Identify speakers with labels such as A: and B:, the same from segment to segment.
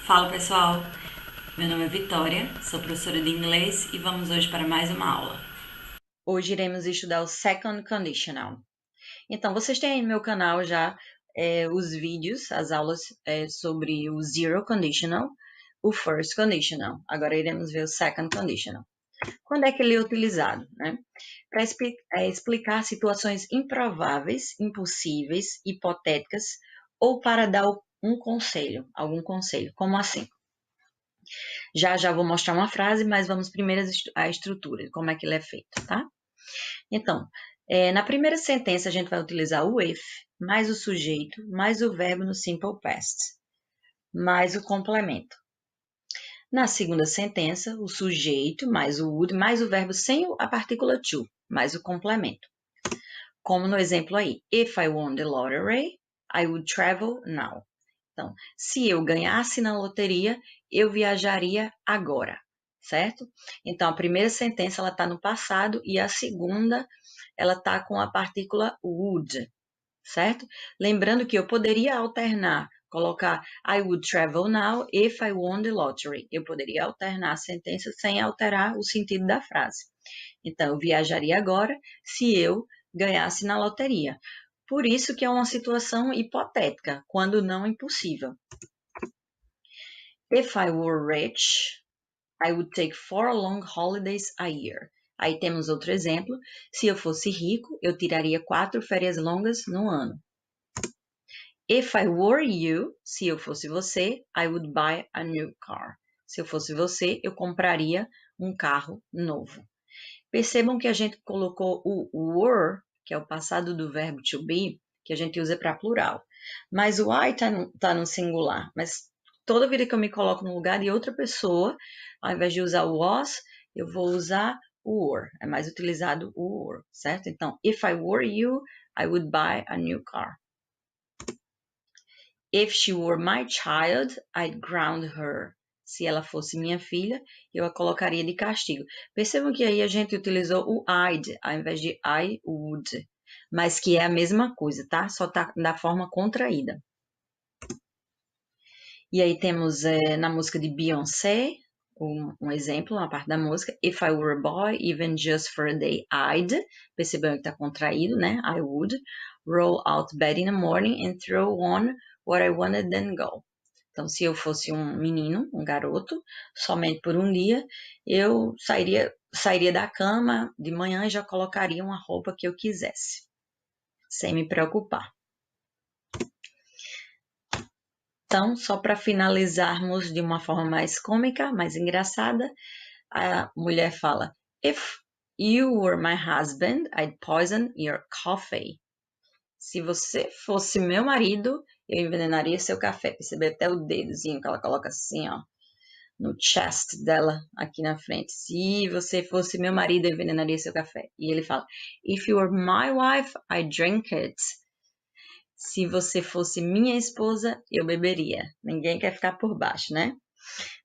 A: Fala pessoal, meu nome é Vitória, sou professora de inglês e vamos hoje para mais uma aula. Hoje iremos estudar o Second Conditional. Então, vocês têm aí no meu canal já os vídeos, as aulas sobre o Zero Conditional, o First Conditional. Agora iremos ver o Second Conditional. Quando é que ele é utilizado? Para explicar situações improváveis, impossíveis, hipotéticas ou para dar um conselho, algum conselho. Como assim? Já vou mostrar uma frase, mas vamos primeiro à estrutura, como é que ele é feito, tá? Então, na primeira sentença a gente vai utilizar o if, mais o sujeito, mais o verbo no simple past, mais o complemento. Na segunda sentença, o sujeito, mais o would, mais o verbo sem a partícula to, mais o complemento. Como no exemplo aí, if I won the lottery, I would travel now. Então, se eu ganhasse na loteria, eu viajaria agora, certo? Então, a primeira sentença ela está no passado e a segunda ela está com a partícula would, certo? Lembrando que eu poderia alternar, colocar I would travel now if I won the lottery. Eu poderia alternar a sentença sem alterar o sentido da frase. Então, eu viajaria agora se eu ganhasse na loteria. Por isso que é uma situação hipotética, quando não impossível. If I were rich, I would take 4 long holidays a year. Aí temos outro exemplo. Se eu fosse rico, eu tiraria 4 férias longas no ano. If I were you, se eu fosse você, I would buy a new car. Se eu fosse você, eu compraria um carro novo. Percebam que a gente colocou o were, que é o passado do verbo to be, que a gente usa para plural. Mas o I está no singular. Mas toda vida que eu me coloco no lugar de outra pessoa, ao invés de usar o was, eu vou usar o were. É mais utilizado o were, certo? Então, if I were you, I would buy a new car. If she were my child, I'd ground her. Se ela fosse minha filha, eu a colocaria de castigo. Percebam que aí a gente utilizou o I'd, ao invés de I would. Mas que é a mesma coisa, tá? Só tá da forma contraída. E aí temos na música de Beyoncé, um exemplo, uma parte da música. If I were a boy, even just for a day, I'd. Percebam que tá contraído, né? I would. Roll out bed in the morning and throw on what I wanted, then go. Então, se eu fosse um menino, um garoto, somente por um dia, eu sairia da cama de manhã e já colocaria uma roupa que eu quisesse, sem me preocupar. Então, só para finalizarmos de uma forma mais cômica, mais engraçada, a mulher fala: If you were my husband, I'd poison your coffee. Se você fosse meu marido, eu envenenaria seu café. Percebeu até o dedozinho que ela coloca assim, ó, no chest dela, aqui na frente. Se você fosse meu marido, eu envenenaria seu café. E ele fala: If you were my wife, I'd drink it. Se você fosse minha esposa, eu beberia. Ninguém quer ficar por baixo, né?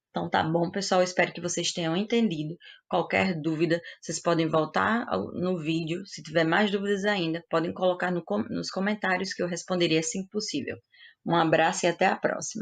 A: Então tá bom, pessoal. Espero que vocês tenham entendido. Qualquer dúvida, vocês podem voltar no vídeo. Se tiver mais dúvidas ainda, podem colocar nos comentários que eu responderia assim que possível. Um abraço e até a próxima.